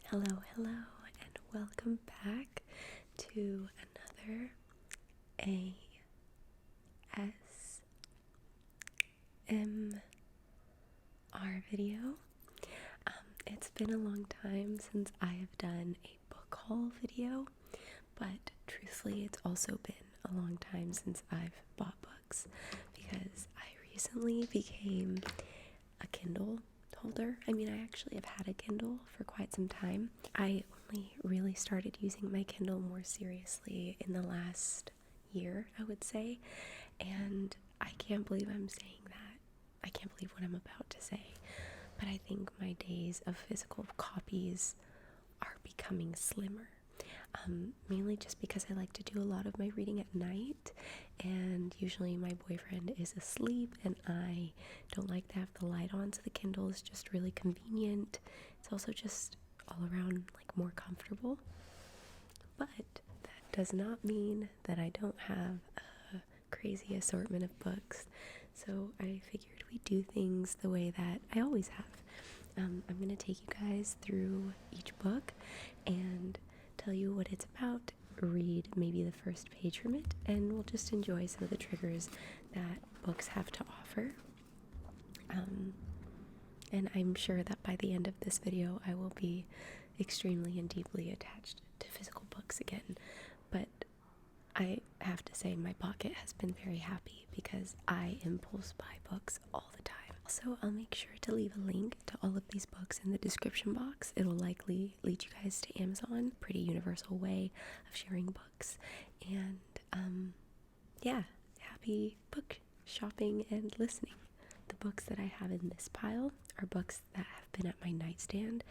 Hello, and welcome back to another ASMR video. It's been a long time since I have done a book haul video, but truthfully, it's also been a long time since I've bought books because I recently became a Kindle holder. I actually have had a Kindle for quite some time. I only really started using my Kindle more seriously in the last year, I would say, and I can't believe I'm saying that. I can't believe what I'm about to say, but I think my days of physical copies are becoming slimmer. Mainly just because I like to do a lot of my reading at night, and usually my boyfriend is asleep and I don't like to have the light on, so the Kindle is just really convenient. It's also just all around more comfortable, but that does not mean that I don't have a crazy assortment of books, so I figured we'd do things the way that I always have. I'm going to take you guys through each book and tell you what it's about, read maybe the first page from it, and we'll just enjoy some of the triggers that books have to offer. And I'm sure that by the end of this video I will be extremely and deeply attached to physical books again, but I have to say my pocket has been very happy because I impulse buy books all the time. Also, I'll make sure to leave a link to all of these books in the description box. It'll likely lead you guys to Amazon. Pretty universal way of sharing books. And yeah, happy book shopping and listening. The books that I have in this pile are books that have been at my nightstand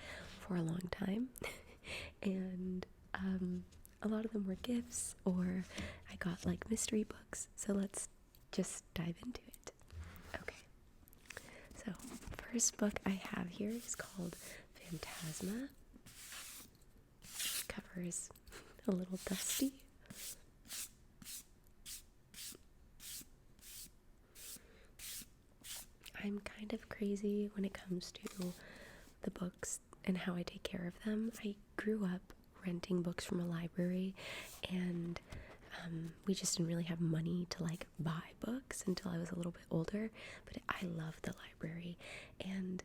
for a long time. And a lot of them were gifts, or I got mystery books. So let's just dive into it. Okay. So, first book I have here is called Fantasma. Cover is a little dusty. I'm kind of crazy when it comes to the books and how I take care of them. I grew up renting books from a library, and we just didn't really have money to buy books until I was a little bit older, but I love the library. And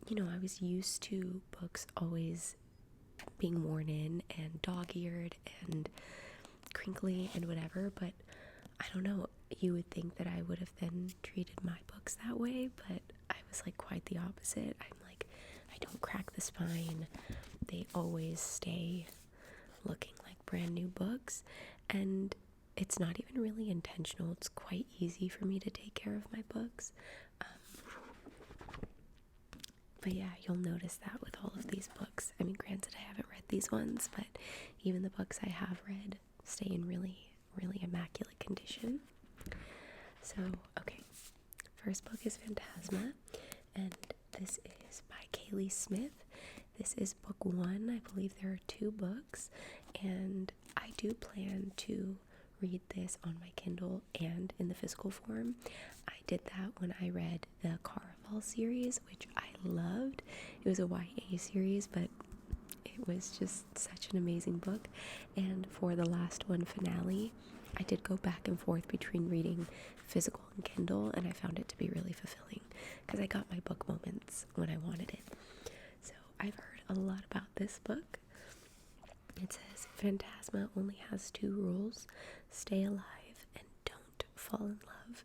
I was used to books always being worn in and dog-eared and crinkly and whatever, but I don't know, you would think that I would have then treated my books that way, but I was quite the opposite. I don't crack the spine. They always stay looking like brand new books, and it's not even really intentional. It's quite easy for me to take care of my books. But yeah, you'll notice that with all of these books. Granted, I haven't read these ones, but even the books I have read stay in really, really immaculate condition. So, okay, first book is Fantasma, and this is by Kaylee Smith. This is book 1. I believe there are 2 books, and I do plan to read this on my Kindle and in the physical form. I did that when I read the Caraval series, which I loved. It was a YA series, but it was just such an amazing book. And for the last one, Finale, I did go back and forth between reading physical and Kindle, and I found it to be really fulfilling because I got my book moments when I wanted it. So I've heard a lot about this book. It says Fantasma only has 2 rules: stay alive and don't fall in love.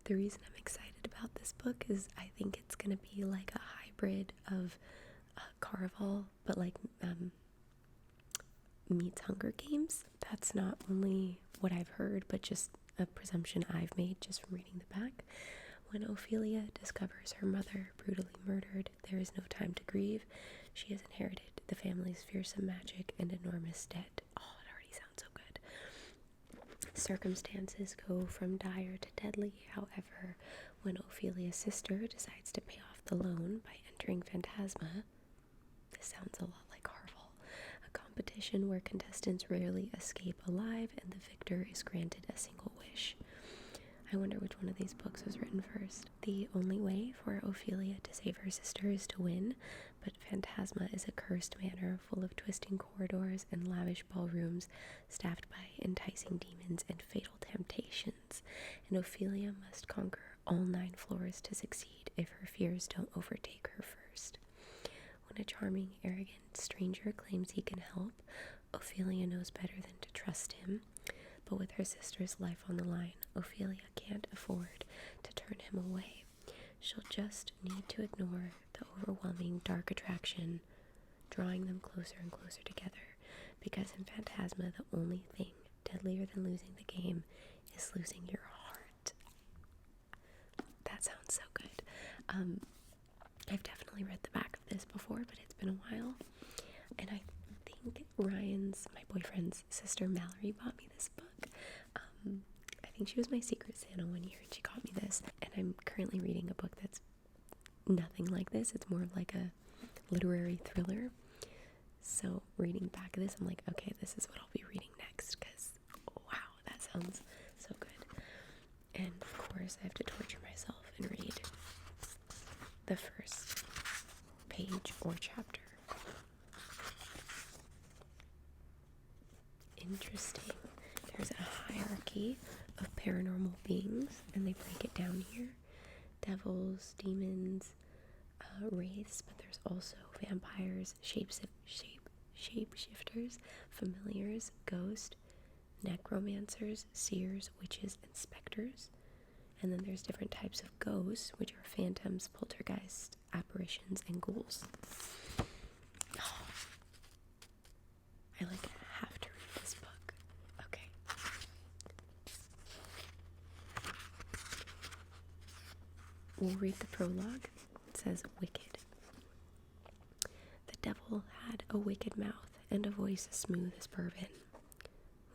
The reason I'm excited about this book is I think it's gonna be like a hybrid of Caraval, but meets Hunger Games. That's not only what I've heard, but just a presumption I've made just from reading the back. When Ophelia discovers her mother brutally murdered, there is no time to grieve. She has inherited the family's fearsome magic and enormous debt. Oh, it already sounds so good. Circumstances go from dire to deadly. However, when Ophelia's sister decides to pay off the loan by entering Fantasma, this sounds a lot like Harville, a competition where contestants rarely escape alive and the victor is granted a single wish. I wonder which one of these books was written first. The only way for Ophelia to save her sister is to win, but Fantasma is a cursed manor full of twisting corridors and lavish ballrooms staffed by enticing demons and fatal temptations, and Ophelia must conquer all 9 floors to succeed if her fears don't overtake her first. When a charming, arrogant stranger claims he can help, Ophelia knows better than to trust him, but with her sister's life on the line, Ophelia can't afford to turn him away. She'll just need to ignore the overwhelming dark attraction, drawing them closer and closer together, because in Fantasma, the only thing deadlier than losing the game is losing your heart. That sounds so good. I've definitely read the back of this before, but it's been a while, and I think Ryan's, my boyfriend's sister Mallory, bought me this book. I think she was my Secret Santa one year, and she got me this, and I'm currently reading a book that's nothing like this. It's more of like a literary thriller. So reading back of this, I'm like, okay, this is what I'll be reading next, because wow, that sounds so good. And of course, I have to torture myself and read the first page or chapter. Interesting. There's a hierarchy of paranormal beings, and they break it down here. Devils, demons, wraiths, but there's also vampires, shapeshifters, familiars, ghosts, necromancers, seers, witches, and specters. And then there's different types of ghosts, which are phantoms, poltergeists, apparitions, and ghouls. Oh, I have to read this book. Okay. We'll read the prologue. It says, Wicked. The devil had a wicked mouth and a voice as smooth as bourbon.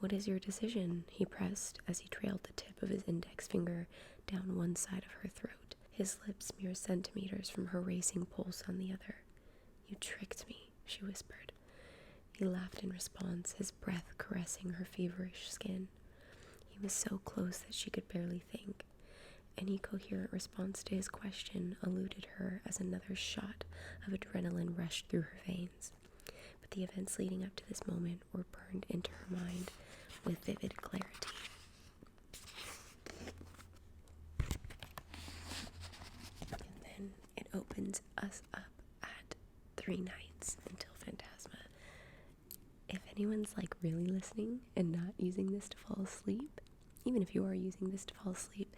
What is your decision? He pressed as he trailed the tip of his index finger down one side of her throat, his lips mere centimeters from her racing pulse on the other. You tricked me, she whispered. He laughed in response, his breath caressing her feverish skin. He was so close that she could barely think. Any coherent response to his question eluded her as another shot of adrenaline rushed through her veins. But the events leading up to this moment were burned into her mind with vivid clarity. And then it opens us up at 3 nights until Fantasma. If anyone's really listening and not using this to fall asleep, even if you are using this to fall asleep,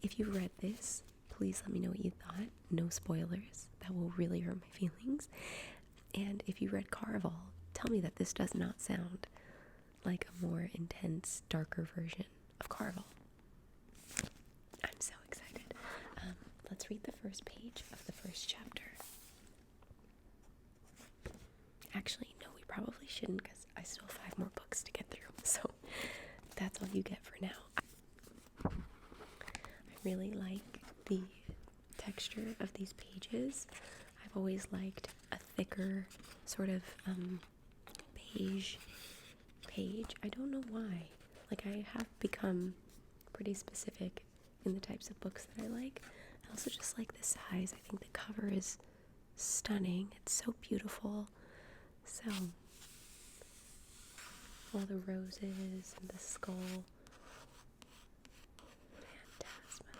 if you've read this, please let me know what you thought. No spoilers. That will really hurt my feelings. And if you read Caraval, tell me that this does not sound like a more intense, darker version of Caraval. I'm so excited. Let's read the first page of the first chapter. Actually, no, we probably shouldn't, because I still have 5 more books to get through. So that's all you get for now. I really like the texture of these pages. I've always liked a thicker sort of beige page. I don't know why. I have become pretty specific in the types of books that I like. I also just like the size. I think the cover is stunning. It's so beautiful. So, all the roses and the skull. Fantasma.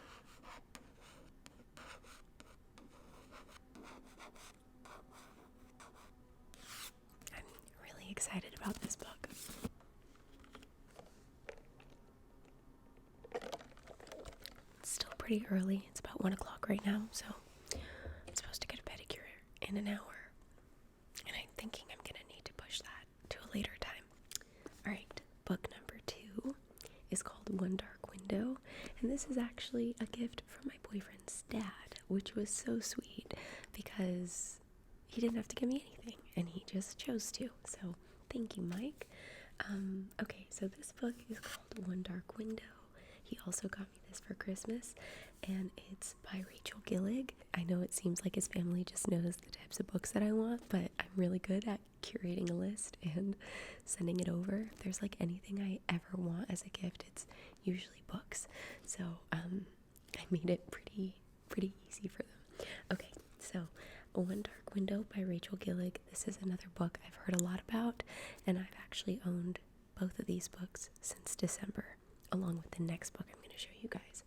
I'm really excited about this book. It's still pretty early. It's about 1 o'clock right now, so I'm supposed to get a pedicure in an hour. And I'm thinking I'm going to need to push that to a later time. Alright, book number 2 is called One Dark Window, and this is actually a gift from my boyfriend's dad, which was so sweet because he didn't have to give me anything, and he just chose to. So thank you, Mike. Okay, so this book is called One Dark Window. He also got me this for Christmas, and it's by Rachel Gillig. I know it seems like his family just knows the types of books that I want, but I'm really good at curating a list and sending it over. If there's anything I ever want as a gift, it's usually books. So I made it pretty easy for them. Okay, so One Dark Window by Rachel Gillig. This is another book I've heard a lot about, and I've actually owned both of these books since December, along with the next book I'm going to show you guys.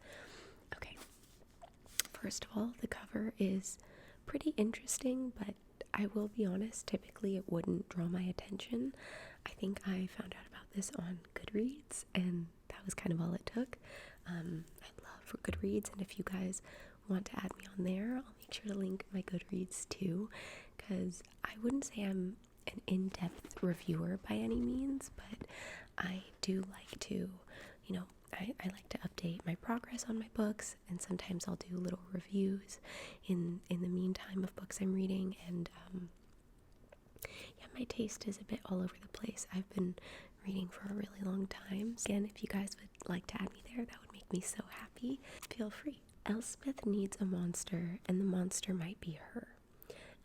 Okay, first of all, the cover is pretty interesting, but I will be honest, typically it wouldn't draw my attention. I think I found out about this on Goodreads, and that was kind of all it took. I love Goodreads, and if you guys want to add me on there, I'll make sure to link my Goodreads too, because I wouldn't say I'm an in-depth reviewer by any means, but I do like to, I like to update my progress on my books, and sometimes I'll do little reviews in the meantime of books I'm reading, and my taste is a bit all over the place. I've been reading for a really long time. Again, if you guys would like to add me there, that would make me so happy. Feel free. Elspeth needs a monster, and the monster might be her.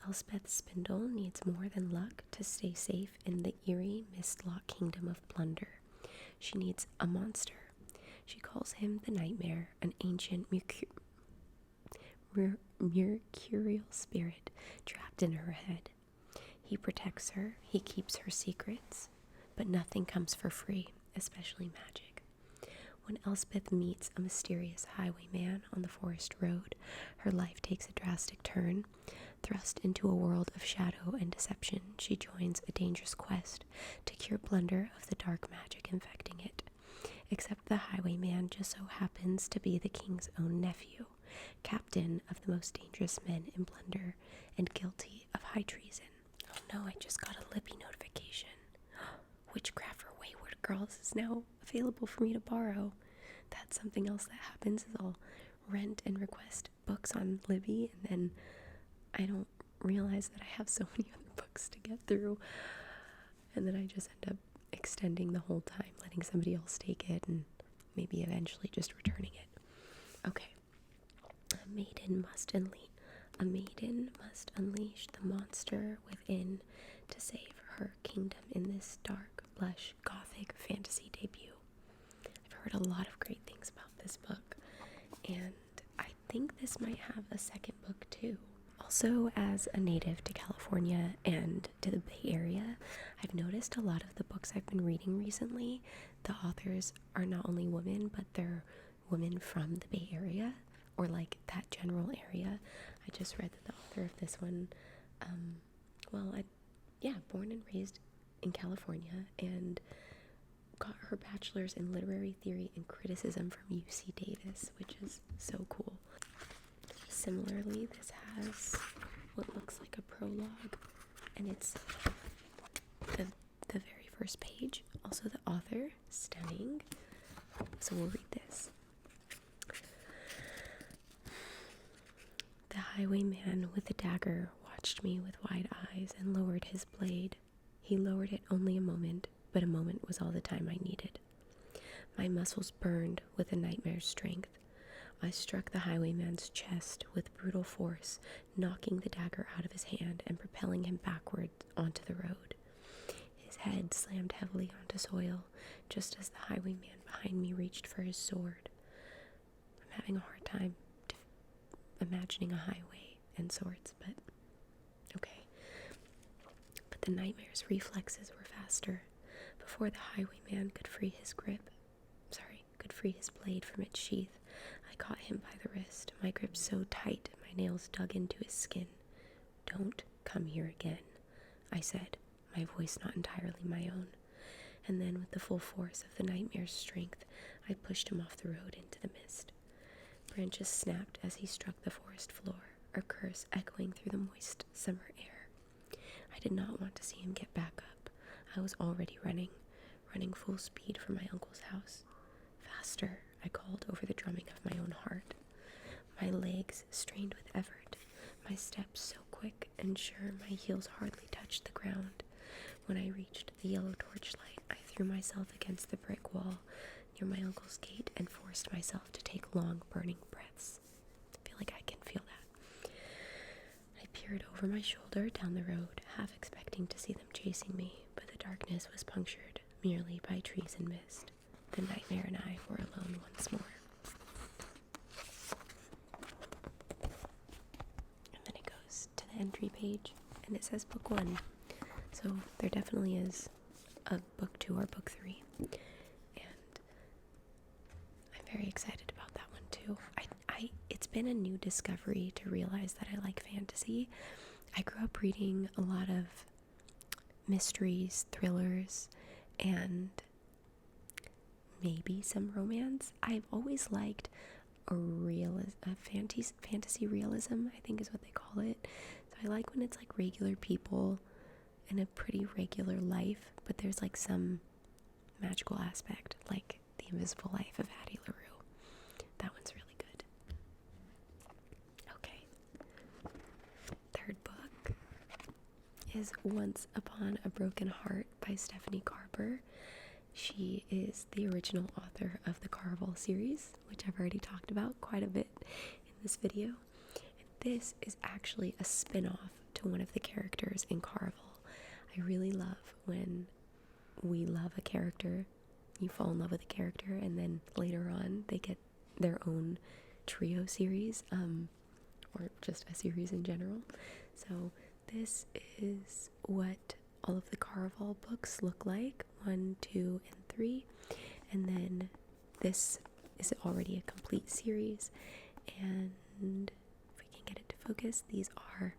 Elspeth Spindle needs more than luck to stay safe in the eerie Mistlock kingdom of plunder. She needs a monster. She calls him the Nightmare, an ancient mercurial spirit trapped in her head. He protects her, he keeps her secrets, but nothing comes for free, especially magic. When Elspeth meets a mysterious highwayman on the forest road, her life takes a drastic turn. Thrust into a world of shadow and deception, she joins a dangerous quest to cure plunder of the dark magic infecting it. Except the highwayman just so happens to be the king's own nephew, captain of the most dangerous men in plunder, and guilty of high treason. Oh no, I just got a Libby notification. Witchcraft for Wayward Girls is now available for me to borrow. That's something else that happens, is I'll rent and request books on Libby, and then I don't realize that I have so many other books to get through, and then I just end up extending the whole time, letting somebody else take it, and maybe eventually just returning it. Okay. A maiden must unleash the monster within to save her kingdom in this dark, lush, gothic fantasy debut. I've heard a lot of great things about this book, and I think this might have a second book too. Also, as a native to California and to the Bay Area, I've noticed a lot of the books I've been reading recently, the authors are not only women, but they're women from the Bay Area, or like that general area. I just read that the author of this one, born and raised in California, and got her bachelor's in literary theory and criticism from UC Davis, which is so cool. Similarly, this has what looks like a prologue, and it's the very first page. Also, the author, stunning. So we'll read this. The highwayman with the dagger watched me with wide eyes and lowered his blade. He lowered it only a moment, but a moment was all the time I needed. My muscles burned with a nightmare's strength. I struck the highwayman's chest with brutal force, knocking the dagger out of his hand and propelling him backward onto the road. His head slammed heavily onto soil, just as the highwayman behind me reached for his sword. I'm having a hard time imagining a highway and swords, but okay. But the nightmare's reflexes were faster. Before the highwayman could free his blade from its sheath, I caught him by the wrist, my grip so tight my nails dug into his skin. "Don't come here again," I said, my voice not entirely my own. And then, with the full force of the nightmare's strength, I pushed him off the road into the mist. Branches snapped as he struck the forest floor, our curse echoing through the moist summer air. I did not want to see him get back up. I was already running full speed for my uncle's house. "Faster," I called over the drumming of my own heart. My legs strained with effort, my steps so quick and sure my heels hardly touched the ground. When I reached the yellow torchlight, I threw myself against the brick wall near my uncle's gate and forced myself to take long, burning breaths. I feel like I can feel that. I peered over my shoulder down the road, half expecting to see them chasing me, but the darkness was punctured merely by trees and mist. The nightmare and I were alone once more. And then it goes to the the entry page, and it says book 1. So there definitely is a book 2 or book 3. And I'm very excited about that one too. It's been a new discovery to realize that I like fantasy. I grew up reading a lot of mysteries, thrillers, and maybe some romance. I've always liked fantasy realism, I think is what they call it. So I like when it's like regular people in a pretty regular life, but there's like some magical aspect, like The Invisible Life of Addie LaRue. That one's really good. Okay. Third book is Once Upon a Broken Heart by Stephanie Garber. She is the original author of the Caraval series, which I've already talked about quite a bit in this video. And this is actually a spin-off to one of the characters in Caraval. I really love when we love a character, you fall in love with a character, and then later on they get their own trio series, or just a series in general. So this is what all of the Caraval books look like, 1, 2, and 3, and then this is already a complete series, and if we can get it to focus, these are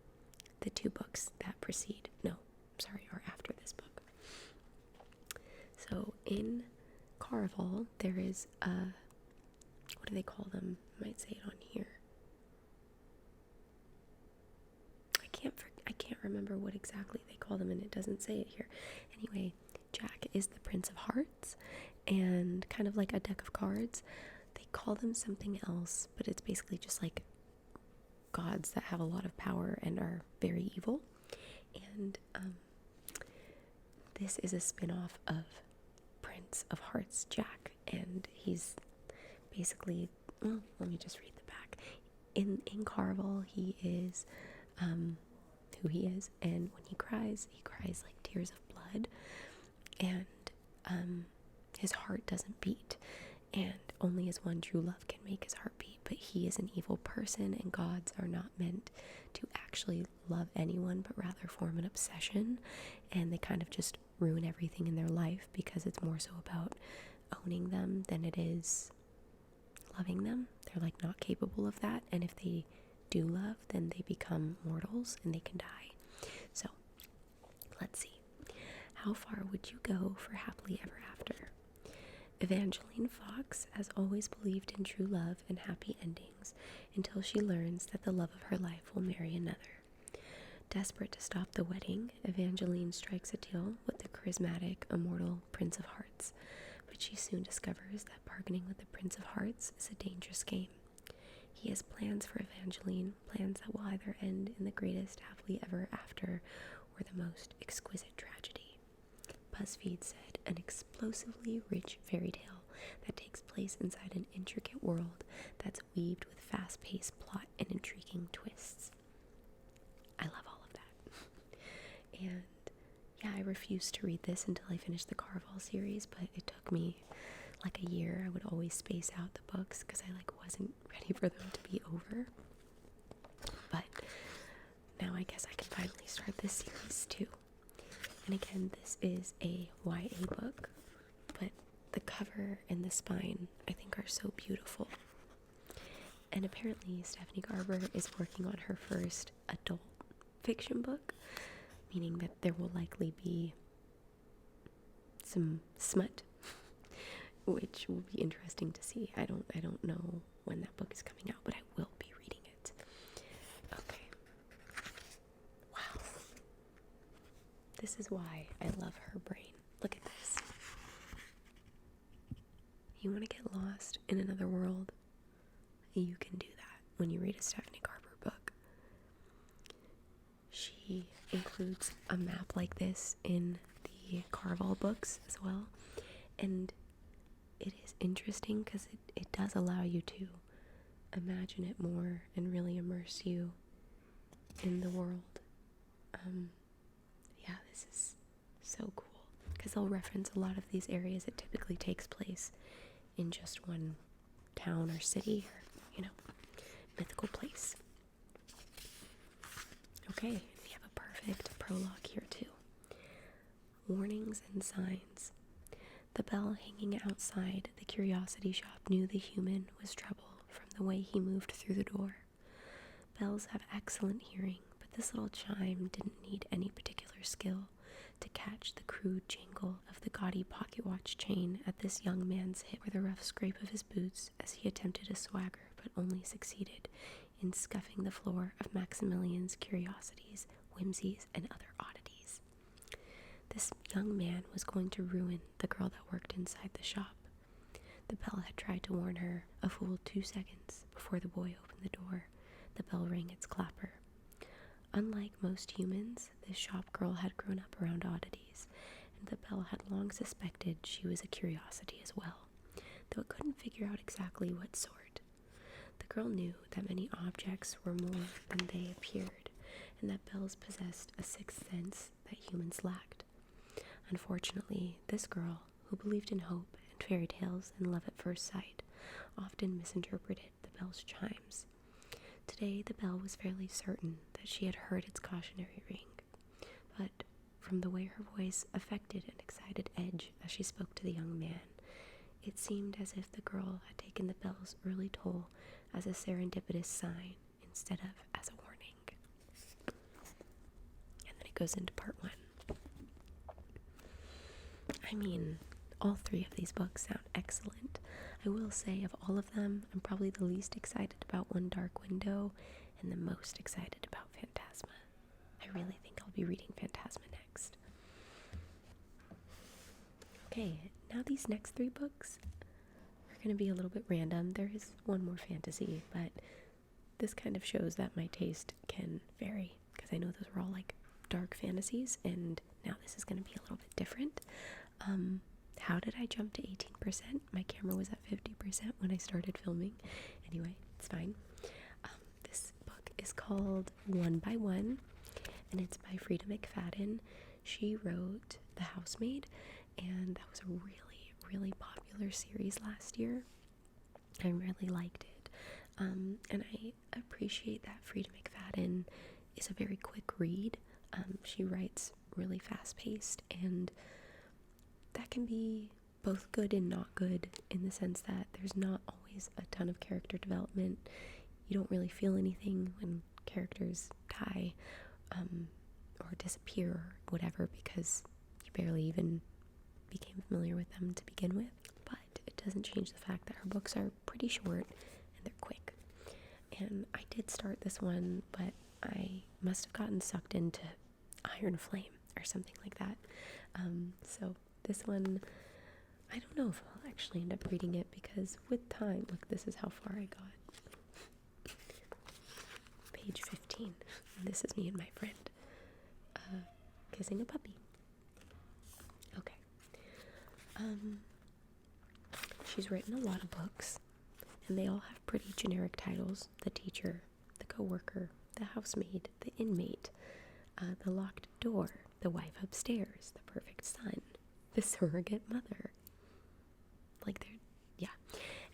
the 2 books that are after this book. So in Caraval, there is what do they call them? I might say it on here. I can't remember what exactly they call them, and it doesn't say it here. Anyway, Jack is the Prince of Hearts, and kind of like a deck of cards. They call them something else, but it's basically just like gods that have a lot of power and are very evil. And this is a spin-off of Prince of Hearts, Jack, and he's basically, well, let me just read the back. In Caraval, he is who he is, and when he cries like tears of blood, and his heart doesn't beat, and only his one true love can make his heart beat. But he is an evil person, and gods are not meant to actually love anyone, but rather form an obsession, and they kind of just ruin everything in their life because it's more so about owning them than it is loving them. They're like not capable of that, and if they do love, then they become mortals and they can die. So let's see, how far would you go for happily ever after? Evangeline Fox has always believed in true love and happy endings until she learns that the love of her life will marry another. Desperate to stop the wedding, Evangeline strikes a deal with the charismatic, immortal Prince of Hearts, but she soon discovers that bargaining with the Prince of Hearts is a dangerous game. He has plans for Evangeline, plans that will either end in the greatest happily ever after or the most exquisite tragedy. BuzzFeed said, an explosively rich fairy tale that takes place inside an intricate world that's weaved with fast-paced plot and intriguing twists. I love all of that. And yeah, I refused to read this until I finished the Caraval series, but it took me like a year. I would always space out the books because I wasn't ready for them to be over. But now I guess I can finally start this series too. And again, this is a YA book, but the cover and the spine I think are so beautiful. And apparently Stephanie Garber is working on her first adult fiction book, meaning that there will likely be some smut, which will be interesting to see. I don't know when that book is coming out, but I will be reading it. Okay. Wow. This is why I love her brain. Look at this. You want to get lost in another world? You can do that when you read a Stephanie Garber book. She includes a map like this in the Caraval books as well, and it is interesting because it does allow you to imagine it more and really immerse you in the world. Yeah, this is so cool because they'll reference a lot of these areas. It typically takes place in just one town or city or, mythical place. Okay, we have a perfect prologue here too. Warnings and signs. The bell hanging outside the curiosity shop knew the human was trouble from the way he moved through the door. Bells have excellent hearing, but this little chime didn't need any particular skill to catch the crude jingle of the gaudy pocket watch chain at this young man's hip, or the rough scrape of his boots as he attempted a swagger but only succeeded in scuffing the floor of Maximilian's curiosities, whimsies, and other oddities. This young man was going to ruin the girl that worked inside the shop. The bell had tried to warn her a full 2 seconds before the boy opened the door. The bell rang its clapper. Unlike most humans, this shop girl had grown up around oddities, and the bell had long suspected she was a curiosity as well, though it couldn't figure out exactly what sort. The girl knew that many objects were more than they appeared, and that bells possessed a sixth sense that humans lacked. Unfortunately, this girl, who believed in hope and fairy tales and love at first sight, often misinterpreted the bell's chimes. Today, the bell was fairly certain that she had heard its cautionary ring, but from the way her voice affected an excited edge as she spoke to the young man, it seemed as if the girl had taken the bell's early toll as a serendipitous sign instead of as a warning. And then it goes into part 1. I mean, all 3 of these books sound excellent. I will say, of all of them, I'm probably the least excited about One Dark Window and the most excited about Fantasma. I really think I'll be reading Fantasma next. Okay, now these next 3 books are going to be a little bit random. There is one more fantasy, but this kind of shows that my taste can vary, because I know those were all like dark fantasies, and now this is going to be a little bit different. How did I jump to 18%? My camera was at 50% when I started filming. Anyway, it's fine. This book is called One by One, and it's by Frida McFadden. She wrote The Housemaid, and that was a really, really popular series last year. I really liked it. And I appreciate that Frida McFadden is a very quick read. She writes really fast-paced, and that can be both good and not good, in the sense that there's not always a ton of character development. You don't really feel anything when characters die or disappear or whatever, because you barely even became familiar with them to begin with. But it doesn't change the fact that her books are pretty short and they're quick. And I did start this one, but I must have gotten sucked into Iron Flame or something like that. So this one, I don't know if I'll actually end up reading it, because with time, look, this is how far I got. Page 15. And this is me and my friend kissing a puppy. Okay. She's written a lot of books, and they all have pretty generic titles. The Teacher, The Co-worker, The Housemaid, The Inmate, The Locked Door, The Wife Upstairs, The Perfect Son, The Surrogate Mother. Like, yeah.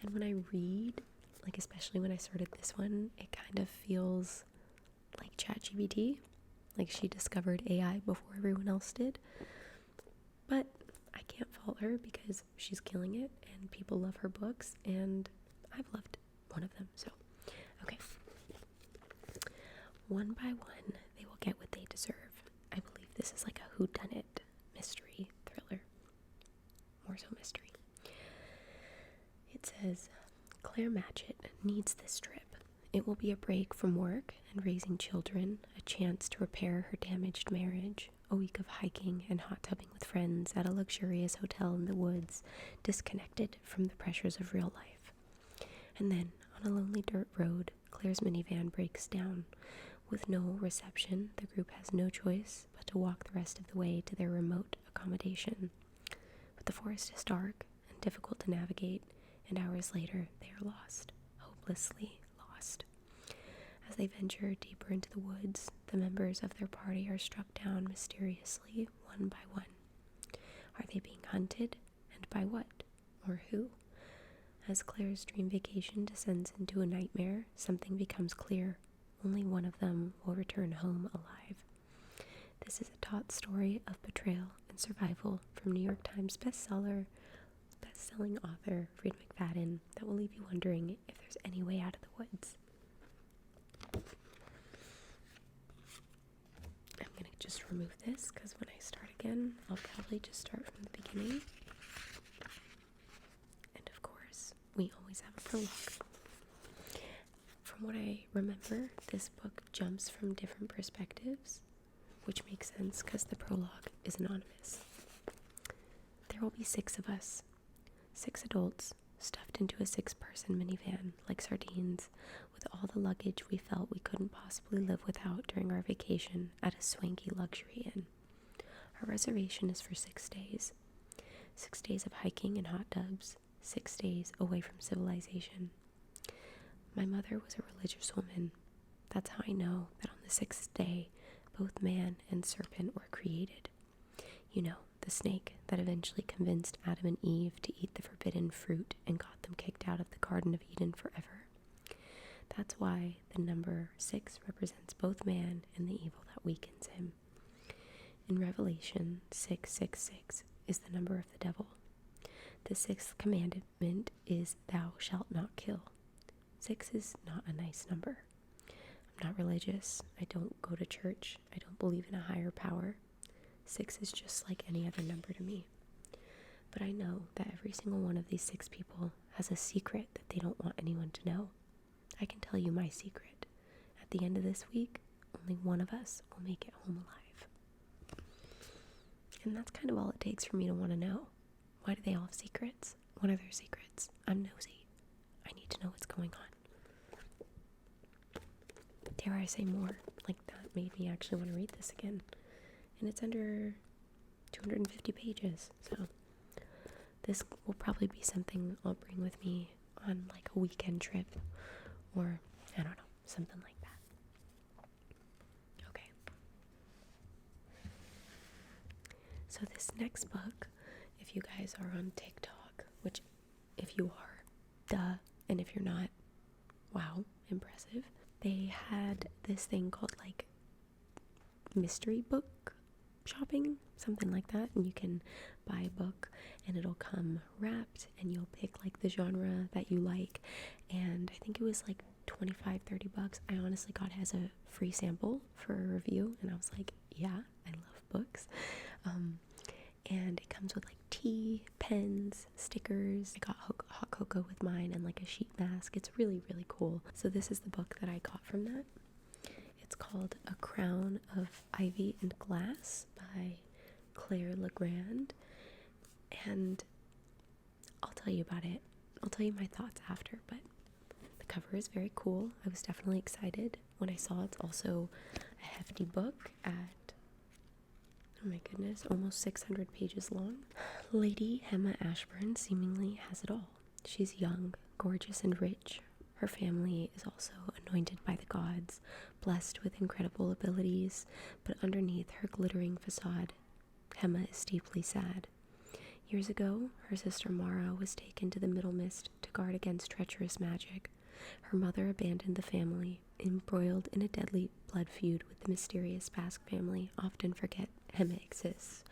And when I read, like, especially when I started this one, it kind of feels like ChatGPT. Like, she discovered AI before everyone else did. But I can't fault her, because she's killing it, and people love her books, and I've loved one of them. So, okay. One by one, they will get what they deserve. I believe this is like a whodunit mystery thriller. More so mystery. It says, Claire Matchett needs this trip. It will be a break from work and raising children, a chance to repair her damaged marriage, a week of hiking and hot tubbing with friends at a luxurious hotel in the woods, disconnected from the pressures of real life. And then, on a lonely dirt road, Claire's minivan breaks down. With no reception, the group has no choice but to walk the rest of the way to their remote accommodation. But the forest is dark and difficult to navigate, and hours later they are lost, hopelessly lost. As they venture deeper into the woods, the members of their party are struck down mysteriously, one by one. Are they being hunted, and by what, or who? As Claire's dream vacation descends into a nightmare, something becomes clear. only one of them will return home alive. This is a taut story of betrayal and survival from New York Times best-selling author Freed McFadden that will leave you wondering if there's any way out of the woods. I'm going to just remove this because when I start again, I'll probably just start from the beginning. And of course, we always have a prologue. From what I remember, this book jumps from different perspectives, which makes sense because the prologue is anonymous. There will be 6 of us, 6 adults, stuffed into a 6-person minivan like sardines, with all the luggage we felt we couldn't possibly live without during our vacation at a swanky luxury inn. Our reservation is for 6 days. 6 days of hiking and hot tubs, 6 days away from civilization. My mother was a religious woman. That's how I know that on the 6th day, both man and serpent were created. You know, the snake that eventually convinced Adam and Eve to eat the forbidden fruit and got them kicked out of the Garden of Eden forever. That's why the number 6 represents both man and the evil that weakens him. In Revelation, 666 is the number of the devil. The 6th commandment is thou shalt not kill. 6 is not a nice number. I'm not religious. I don't go to church. I don't believe in a higher power. 6 is just like any other number to me. But I know that every single one of these 6 people has a secret that they don't want anyone to know. I can tell you my secret. At the end of this week, only one of us will make it home alive. And that's kind of all it takes for me to want to know. Why do they all have secrets? What are their secrets? I'm nosy. I need to know what's going on. Dare I say more? Like, that made me actually want to read this again. And it's under 250 pages, so this will probably be something I'll bring with me on like a weekend trip, or I don't know, something like that. Okay. So this next book, if you guys are on TikTok, which if you are, duh, and if you're not, wow, impressive. They had this thing called like mystery book shopping, something like that, and you can buy a book and it'll come wrapped and you'll pick like the genre that you like, and I think it was like $25-30. I honestly got it as a free sample for a review and I was like, yeah, I love books. And it comes with like tea, pens, stickers. I got hot cocoa with mine and like a sheet mask. It's really, really cool. So this is the book that I got from that. It's called A Crown of Ivy and Glass by Claire Legrand. And I'll tell you about it. I'll tell you my thoughts after, but the cover is very cool. I was definitely excited when I saw it's also a hefty book at, oh my goodness, almost 600 pages long. Lady Emma Ashburn seemingly has it all. She's young, gorgeous, and rich. Her family is also anointed by the gods, blessed with incredible abilities, but underneath her glittering facade, Emma is deeply sad. Years ago, her sister Mara was taken to the Middle Mist to guard against treacherous magic. Her mother abandoned the family, embroiled in a deadly blood feud with the mysterious Basque family, often forget Hema exists.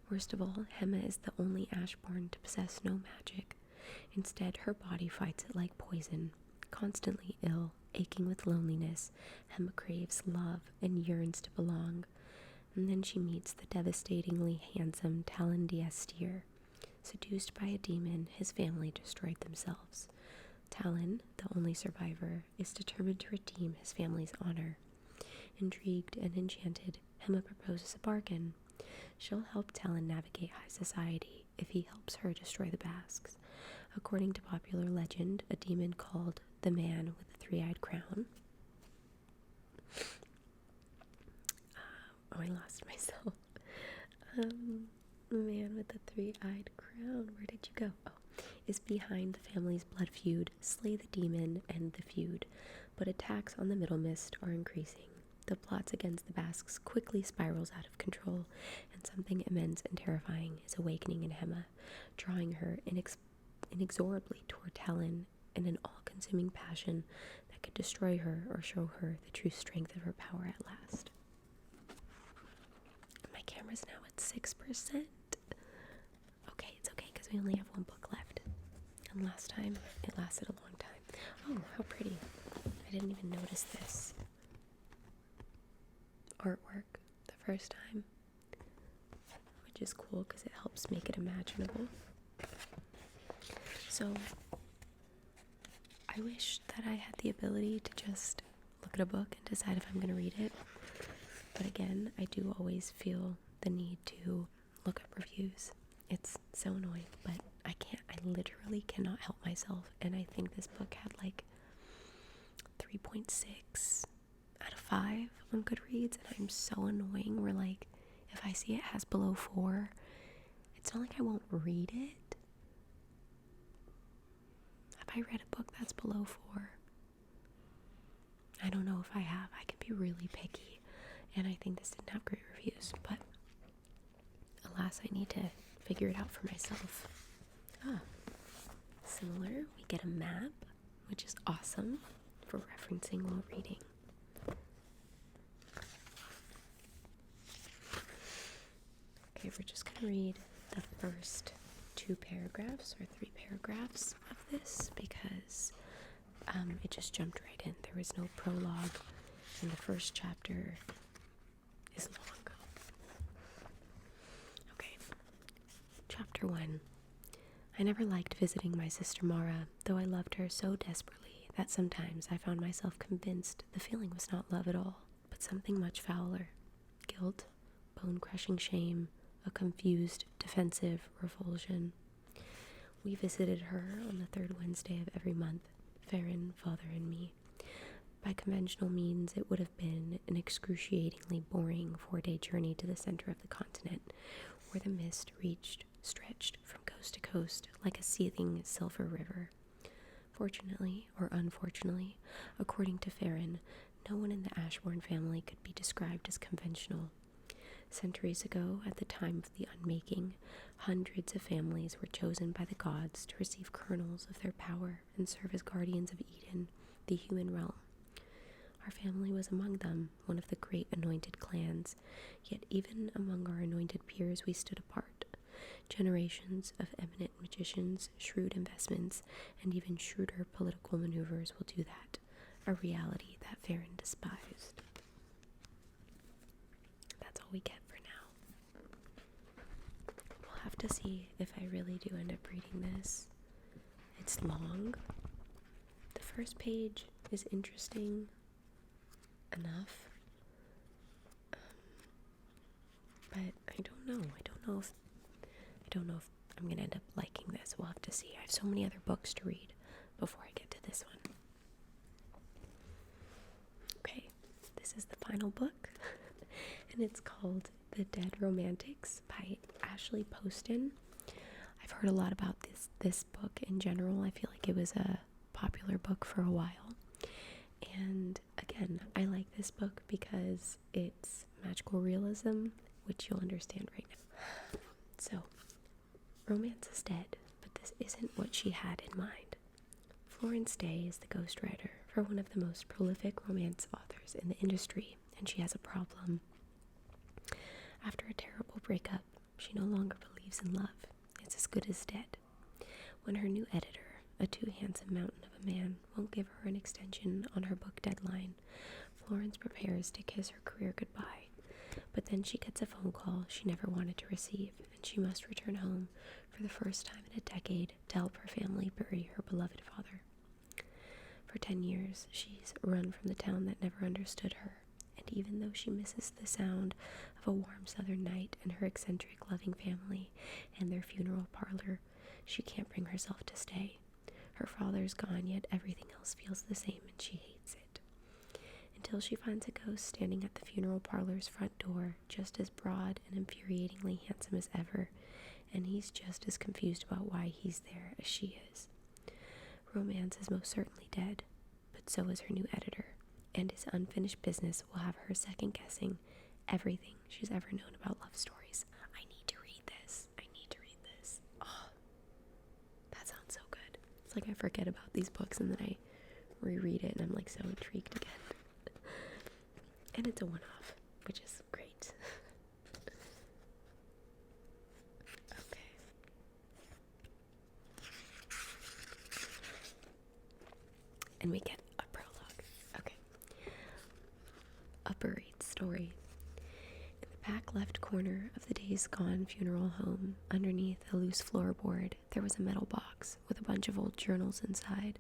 Worst of all, Hema is the only Ashborn to possess no magic. Instead, her body fights it like poison. Constantly ill, aching with loneliness, Hema craves love and yearns to belong. And then she meets the devastatingly handsome Talon d'Estier. Seduced by a demon, his family destroyed themselves. Talon, the only survivor, is determined to redeem his family's honor. Intrigued and enchanted, Hema proposes a bargain. She'll help Talon navigate high society if he helps her destroy the Basques. According to popular legend, a demon called the Man with the Three-Eyed Crown. I lost myself. The Man with the Three-Eyed Crown. Where did you go? Oh, is behind the family's blood feud, slay the demon, end the feud. But attacks on the Middle Mist are increasing. The plots against the Basques quickly spirals out of control, and something immense and terrifying is awakening in Hema, drawing her inexorably toward Talon and an all-consuming passion that could destroy her or show her the true strength of her power at last. My camera's now at 6%. Okay, it's okay because we only have one book left. And last time, it lasted a long time. Oh, how pretty. I didn't even notice this artwork the first time, which is cool because it helps make it imaginable. So, I wish that I had the ability to just look at a book and decide if I'm going to read it. But again, I do always feel the need to look up reviews. It's so annoying, but I literally cannot help myself. And I think this book had like 3.6 out of 5 on Goodreads, and I'm so annoying where like if I see it has below 4, it's not like I won't read it. Have I read a book that's below 4? I don't know if I have. I can be really picky, and I think this didn't have great reviews, but alas, I need to figure it out for myself. Similar, we get a map, which is awesome for referencing while reading. Okay, we're just going to read the first 2 paragraphs or 3 paragraphs of this because it just jumped right in. There was no prologue, and the first chapter is long. Okay, chapter 1. I never liked visiting my sister Mara, though I loved her so desperately that sometimes I found myself convinced the feeling was not love at all, but something much fouler. Guilt, bone-crushing shame, a confused, defensive revulsion. We visited her on the 3rd Wednesday of every month, Farron, father, and me. By conventional means, it would have been an excruciatingly boring 4-day journey to the center of the continent, where the mist stretched from coast to coast like a seething silver river. Fortunately, or unfortunately, according to Farron, no one in the Ashbourne family could be described as conventional. Centuries ago, at the time of the unmaking, hundreds of families were chosen by the gods to receive kernels of their power and serve as guardians of Eden, the human realm. Our family was among them, one of the great anointed clans, yet even among our anointed peers we stood apart. Generations of eminent magicians, shrewd investments, and even shrewder political maneuvers will do that, a reality that Farron despised. That's all we get for now. We'll have to see if I really do end up reading this. It's long. The first page is interesting enough, but I don't know if I'm gonna end up liking this. We'll have to see. I have so many other books to read before I get to this one. Okay, this is the final book and it's called The Dead Romantics by Ashley Poston. I've heard a lot about this book in general. I feel like it was a popular book for a while. And again, I like this book because it's magical realism, which you'll understand right now. So, romance is dead, but this isn't what she had in mind. Florence Day is the ghostwriter for one of the most prolific romance authors in the industry, and she has a problem. After a terrible breakup, she no longer believes in love. It's as good as dead. When her new editor, a too handsome mountain of a man, won't give her an extension on her book deadline, Florence prepares to kiss her career goodbye. But then she gets a phone call she never wanted to receive, and she must return home for the first time in a decade to help her family bury her beloved father. For 10 years, she's run from the town that never understood her, and even though she misses the sound of a warm southern night and her eccentric, loving family and their funeral parlor, she can't bring herself to stay. Her father's gone, yet everything else feels the same, and she hates it. Until she finds a ghost standing at the funeral parlor's front door, just as broad and infuriatingly handsome as ever, and he's just as confused about why he's there as she is. Romance is most certainly dead, but so is her new editor, and his unfinished business will have her second-guessing everything she's ever known about love stories. I need to read this. Oh, that sounds so good. It's like I forget about these books and then I reread it and I'm like so intrigued again. And it's a one-off, which is great. Okay. And we get a prologue. Okay. A buried story. In the back left corner of the days gone funeral home, underneath a loose floorboard, there was a metal box with a bunch of old journals inside.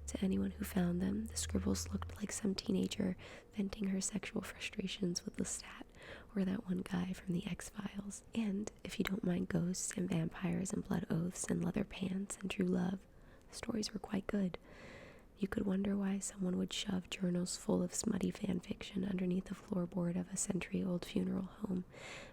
To anyone who found them, the scribbles looked like some teenager venting her sexual frustrations with Lestat or that one guy from the X-Files. And, if you don't mind ghosts and vampires and blood oaths and leather pants and true love, the stories were quite good. You could wonder why someone would shove journals full of smutty fan fiction underneath the floorboard of a century-old funeral home,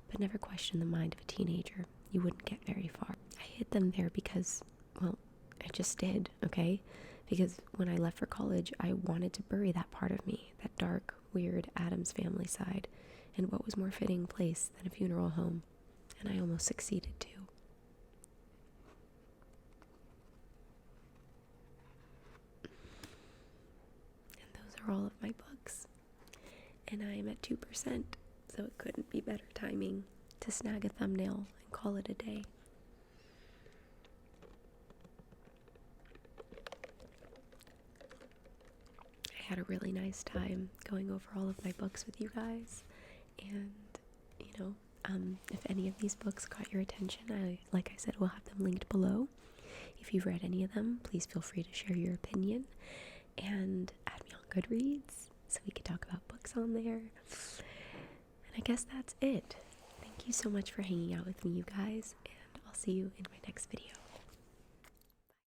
but never question the mind of a teenager. You wouldn't get very far. I hid them there because, well, I just did, okay? Because when I left for college, I wanted to bury that part of me, that dark, weird Addams Family side, in what was more fitting place than a funeral home. And I almost succeeded too. And those are all of my books. And I am at 2%, so it couldn't be better timing to snag a thumbnail and call it a day. I had a really nice time going over all of my books with you guys, and if any of these books caught your attention, like I said, we'll have them linked below. If you've read any of them, please feel free to share your opinion and add me on Goodreads so we can talk about books on there. And I guess that's it. Thank you so much for hanging out with me, you guys, and I'll see you in my next video.